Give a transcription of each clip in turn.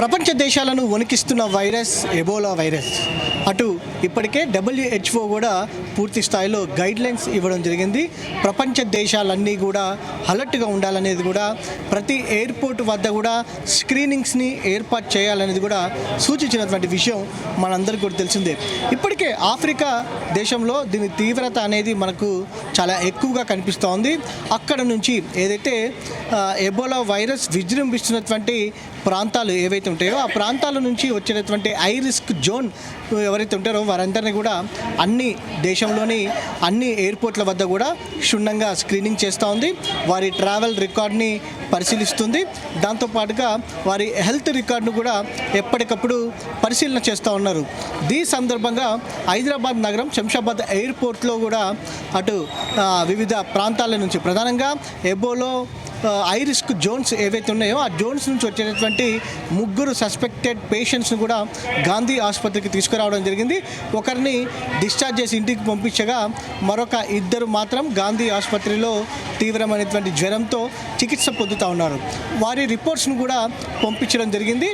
ప్రపంచ దేశాలను వణికిస్తున్న virus Ebola virus. అటు ఇప్పటికే WHO కూడా పూర్తి స్థాయిలో గైడ్లైన్స్ ఇవ్వడం జరిగింది. ప్రపంచ దేశాలన్నీ కూడా అలర్ట్గా ఉండాలనేది కూడా, ప్రతి ఎయిర్పోర్ట్ వద్ద కూడా స్క్రీనింగ్స్ని ఏర్పాటు చేయాలనేది కూడా సూచించినటువంటి విషయం మనందరికీ కూడా తెలిసిందే. ఇప్పటికే ఆఫ్రికా దేశంలో దీని తీవ్రత అనేది మనకు చాలా ఎక్కువగా కనిపిస్తూ ఉంది. అక్కడ నుంచి ఏదైతే ఎబోలా వైరస్ విజృంభిస్తున్నటువంటి ప్రాంతాలు ఏవైతే ఉంటాయో ఆ ప్రాంతాల నుంచి వచ్చినటువంటి హై రిస్క్ జోన్ ఎవరైతే ఉంటారో వారందరినీ కూడా దేశంలోని అన్ని ఎయిర్పోర్ట్ల వద్ద కూడా క్షుణ్ణంగా స్క్రీనింగ్ చేస్తూ ఉంది. వారి ట్రావెల్ రికార్డ్ని పరిశీలిస్తుంది. దాంతోపాటుగా వారి హెల్త్ రికార్డును కూడా ఎప్పటికప్పుడు పరిశీలన చేస్తూ ఉన్నారు. ఈ సందర్భంగా హైదరాబాద్ నగరం శంషాబాద్ ఎయిర్పోర్ట్లో కూడా అటు వివిధ ప్రాంతాల నుంచి ప్రధానంగా ఎబోలో హై రిస్క్ జోన్స్ ఏవైతే ఉన్నాయో ఆ జోన్స్ నుంచి వచ్చేటటువంటి 3 సస్పెక్టెడ్ పేషెంట్స్ని కూడా గాంధీ ఆసుపత్రికి తీసుకురావడం జరిగింది. ఒకరిని డిశ్చార్జ్ చేసి ఇంటికి పంపించగా మరొక 2 మాత్రం గాంధీ ఆసుపత్రిలో తీవ్రమైనటువంటి జ్వరంతో చికిత్స పొందుతూ ఉన్నారు. వారి రిపోర్ట్స్ను కూడా పంపించడం జరిగింది,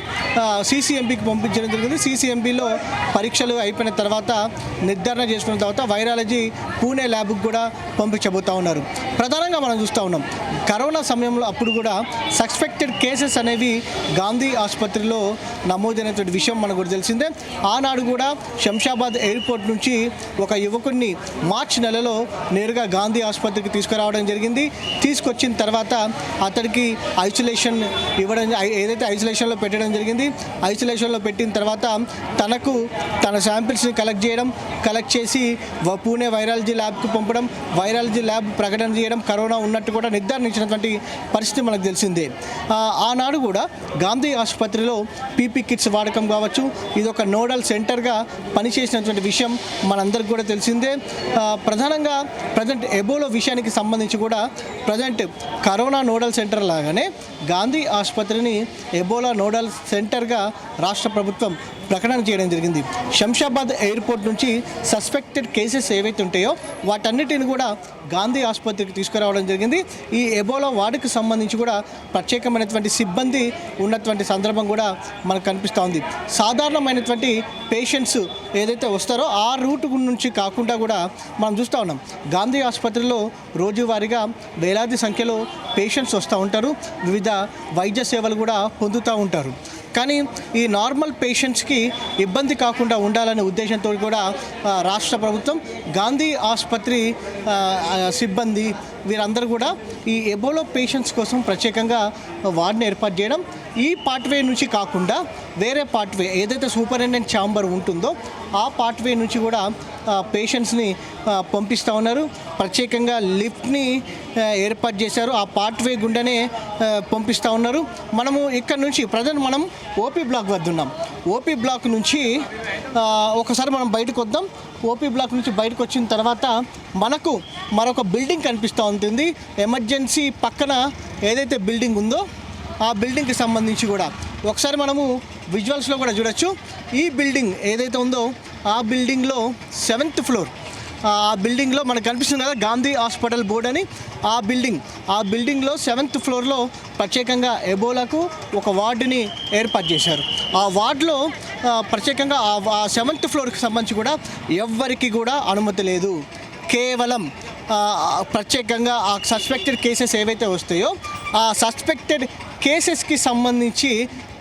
CCMBకి పంపించడం జరిగింది. CCMBలో పరీక్షలు అయిపోయిన తర్వాత నిర్ధారణ చేసుకున్న తర్వాత వైరాలజీ పూణే ల్యాబ్కి కూడా పంపించబోతూ ఉన్నారు. ప్రధానంగా మనం చూస్తూ ఉన్నాం కరోనా సమయంలో అప్పుడు కూడా సస్పెక్టెడ్ కేసెస్ అనేవి గాంధీ ఆసుపత్రిలో నమోదైనటువంటి విషయం మనకు కూడా తెలిసిందే. ఆనాడు కూడా శంషాబాద్ ఎయిర్పోర్ట్ నుంచి ఒక యువకుడిని మార్చి నెలలో నేరుగా గాంధీ ఆసుపత్రికి తీసుకురావడం జరిగింది. తీసుకొచ్చిన తర్వాత అతడికి ఐసోలేషన్ ఇవ్వడం, ఏదైతే ఐసోలేషన్లో పెట్టడం జరిగింది. ఐసోలేషన్లో పెట్టిన తర్వాత తన శాంపిల్స్ని కలెక్ట్ చేసి పూణే వైరాలజీ ల్యాబ్కి పంపడం, వైరాలజీ ల్యాబ్ ప్రకటన చేయడం, కరోనా ఉన్నట్టు కూడా నిర్ధారించినటువంటి పరిస్థితి మనకు తెలిసిందే. ఆనాడు కూడా గాంధీ ఆసుపత్రిలో పీపీ కిట్స్ వాడకం కావచ్చు, ఇది ఒక నోడల్ సెంటర్గా పనిచేసినటువంటి విషయం మనందరికీ కూడా తెలిసిందే. ప్రధానంగా ప్రజెంట్ ఎబోలా విషయానికి సంబంధించి కూడా ప్రజెంట్ కరోనా నోడల్ సెంటర్ లాగానే గాంధీ ఆసుపత్రిని ఎబోలా నోడల్ సెంటర్గా రాష్ట్ర ప్రభుత్వం ప్రకటన చేయడం జరిగింది. శంషాబాద్ ఎయిర్పోర్ట్ నుంచి సస్పెక్టెడ్ కేసెస్ ఏవైతే ఉంటాయో వాటన్నిటిని కూడా గాంధీ ఆసుపత్రికి తీసుకురావడం జరిగింది. ఈ ఎబోలా వార్డుకి సంబంధించి కూడా ప్రత్యేకమైనటువంటి సిబ్బంది ఉన్నటువంటి సందర్భం కూడా మనకు కనిపిస్తూ ఉంది. సాధారణమైనటువంటి పేషెంట్స్ ఏదైతే వస్తారో ఆ రూట్ నుంచి కాకుండా కూడా మనం చూస్తూ ఉన్నాం గాంధీ ఆసుపత్రిలో రోజువారీగా వేలాది సంఖ్యలో పేషెంట్స్ వస్తూ ఉంటారు, వివిధ వైద్య సేవలు కూడా పొందుతూ ఉంటారు. కానీ ఈ నార్మల్ పేషెంట్స్కి ఇబ్బంది కాకుండా ఉండాలనే ఉద్దేశంతో కూడా రాష్ట్ర ప్రభుత్వం గాంధీ ఆసుపత్రి సిబ్బంది వీరందరూ కూడా ఈ ఎబోలా పేషెంట్స్ కోసం ప్రత్యేకంగా వార్డుని ఏర్పాటు చేయడం, ఈ పార్ట్వే నుంచి కాకుండా వేరే పార్ట్వే ఏదైతే సూపరింటెండెంట్ ఛాంబర్ ఉంటుందో ఆ పార్ట్వే నుంచి కూడా పేషెంట్స్ని పంపిస్తూ ఉన్నారు. ప్రత్యేకంగా లిఫ్ట్ని ఏర్పాటు చేశారు, ఆ పార్ట్వే గుండానే పంపిస్తూ ఉన్నారు. మనము ఇక్కడ నుంచి ప్రజెంట్ మనం ఓపీ బ్లాక్ వద్ద ఉన్నాం. ఓపీ బ్లాక్ నుంచి ఒకసారి మనం బయటకు వద్దాం. ఓపీ బ్లాక్ నుంచి బయటకు వచ్చిన తర్వాత మనకు మరొక బిల్డింగ్ కనిపిస్తూ ఉంటుంది. ఎమర్జెన్సీ పక్కన ఏదైతే బిల్డింగ్ ఉందో ఆ బిల్డింగ్కి సంబంధించి కూడా ఒకసారి మనము విజువల్స్లో కూడా చూడొచ్చు. ఈ బిల్డింగ్ ఏదైతే ఉందో ఆ బిల్డింగ్లో 7th ఫ్లోర్, ఆ బిల్డింగ్లో మనకు కనిపిస్తుంది కదా గాంధీ హాస్పిటల్ బోర్డు అని, ఆ బిల్డింగ్లో 7th ఫ్లోర్లో ప్రత్యేకంగా ఎబోలాకు ఒక వార్డుని ఏర్పాటు చేశారు. ఆ వార్డులో ప్రత్యేకంగా ఆ 7th ఫ్లోర్కి సంబంధించి కూడా ఎవ్వరికి కూడా అనుమతి లేదు. కేవలం ప్రత్యేకంగా ఆ సస్పెక్టెడ్ కేసెస్ ఏవైతే వస్తాయో ఆ సస్పెక్టెడ్ కేసెస్కి సంబంధించి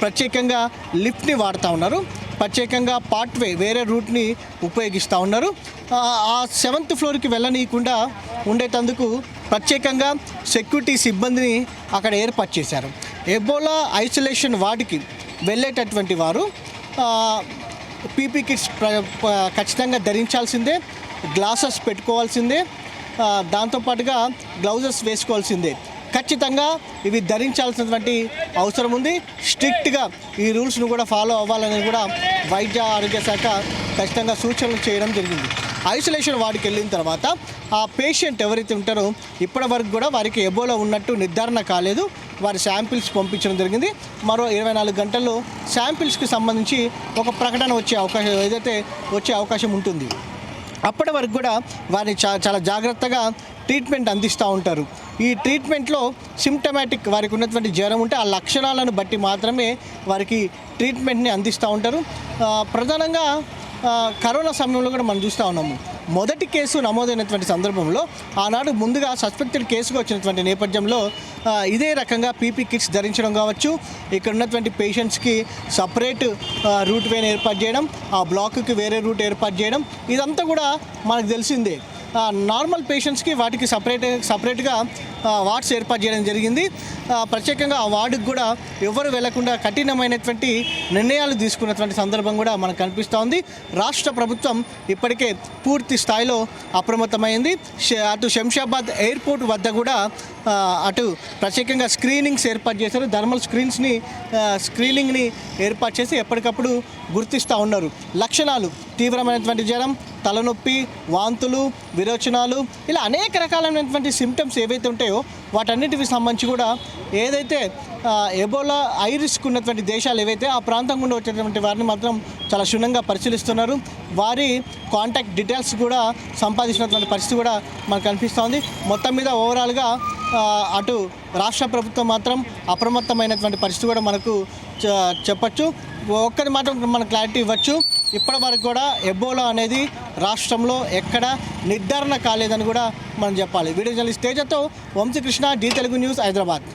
ప్రత్యేకంగా లిఫ్ట్ని వాడుతూ ఉన్నారు, ప్రత్యేకంగా పార్ట్వే వేరే రూట్ని ఉపయోగిస్తూ ఉన్నారు. ఆ 7th ఫ్లోర్కి వెళ్ళనీయకుండా ఉండేటందుకు ప్రత్యేకంగా సెక్యూరిటీ సిబ్బందిని అక్కడ ఏర్పాటు చేశారు. ఎబోలా ఐసోలేషన్ వార్డుకి వెళ్ళేటటువంటి వారు పీపీ కిట్స్ ఖచ్చితంగా ధరించాల్సిందే, గ్లాసెస్ పెట్టుకోవాల్సిందే, దాంతోపాటుగా గ్లౌజెస్ వేసుకోవాల్సిందే. ఖచ్చితంగా ఇవి ధరించాల్సినటువంటి అవసరం ఉంది. స్ట్రిక్ట్గా ఈ రూల్స్ను కూడా ఫాలో అవ్వాలని కూడా వైద్య ఆరోగ్య శాఖ ఖచ్చితంగా సూచనలు చేయడం జరిగింది. ఐసోలేషన్ వార్డుకి వెళ్ళిన తర్వాత ఆ పేషెంట్ ఎవరైతే ఉంటారో ఇప్పటి వరకు కూడా వారికి ఎబోలా ఉన్నట్టు నిర్ధారణ కాలేదు. వారి శాంపిల్స్ పంపించడం జరిగింది. మరో 24 గంటల్లో శాంపిల్స్కి సంబంధించి ఒక ప్రకటన వచ్చే అవకాశం ఉంటుంది. అప్పటి వరకు కూడా వారిని చాలా జాగ్రత్తగా ట్రీట్మెంట్ అందిస్తూ ఉంటారు. ఈ ట్రీట్మెంట్లో సిమ్టమాటిక్ వారికి ఉన్నటువంటి జ్వరం ఉంటే ఆ లక్షణాలను బట్టి మాత్రమే వారికి ట్రీట్మెంట్ని అందిస్తూ ఉంటారు. ప్రధానంగా కరోనా సమయంలో కూడా మనం చూస్తూ ఉన్నాము. మొదటి కేసు నమోదైనటువంటి సందర్భంలో ఆనాడు ముందుగా సస్పెక్టెడ్ కేసుగా వచ్చినటువంటి నేపథ్యంలో ఇదే రకంగా పీపీ కిట్స్ ధరించడం కావచ్చు, ఇక్కడ ఉన్నటువంటి పేషెంట్స్కి సపరేట్ రూట్ వేని ఏర్పాటు చేయడం, ఆ బ్లాక్కి వేరే రూట్ ఏర్పాటు చేయడం, ఇదంతా కూడా మనకు తెలిసిందే. నార్మల్ పేషెంట్స్కి వాటికి సపరేట్గా వార్డ్స్ ఏర్పాటు చేయడం జరిగింది. ప్రత్యేకంగా ఆ వార్డుకు కూడా ఎవరు వెళ్లకుండా కఠినమైనటువంటి నిర్ణయాలు తీసుకున్నటువంటి సందర్భం కూడా మనకు కనిపిస్తూ ఉంది. రాష్ట్ర ప్రభుత్వం ఇప్పటికే పూర్తి స్థాయిలో అప్రమత్తమైంది. అటు శంషాబాద్ ఎయిర్పోర్ట్ వద్ద కూడా అటు ప్రత్యేకంగా స్క్రీనింగ్స్ ఏర్పాటు చేశారు. థర్మల్ స్క్రీనింగ్ని ఏర్పాటు చేసి ఎప్పటికప్పుడు గుర్తిస్తూ ఉన్నారు. లక్షణాలు తీవ్రమైనటువంటి జ్వరం, తలనొప్పి, వాంతులు, విరోచనాలు, ఇలా అనేక రకాలైనటువంటి సిమ్టమ్స్ ఏవైతే ఉంటాయో వాటన్నిటికి సంబంధించి కూడా ఏదైతే ఎబోలా హై రిస్క్ ఉన్నటువంటి దేశాలు ఏవైతే ఆ ప్రాంతం గుండా వచ్చేటువంటి వారిని మాత్రం చాలా క్షుణ్ణంగా పరిశీలిస్తున్నారు. వారి కాంటాక్ట్ డీటెయిల్స్ కూడా సంపాదించినటువంటి పరిస్థితి కూడా మనకు కనిపిస్తోంది. మొత్తం మీద ఓవరాల్గా అటు రాష్ట్ర ప్రభుత్వం మాత్రం అప్రమత్తమైనటువంటి పరిస్థితి కూడా మనకు చెప్పచ్చు. ఒక్కటి మాత్రం మనకు క్లారిటీ ఇవ్వచ్చు, ఇప్పటి వరకు కూడా ఎబోలా అనేది రాష్ట్రంలో ఎక్కడ నిర్ధారణ కాలేదని కూడా మనం చెప్పాలి. వీడియో జర్నలిస్ట్ తేజతో వంశీకృష్ణ, డి తెలుగు న్యూస్, హైదరాబాద్.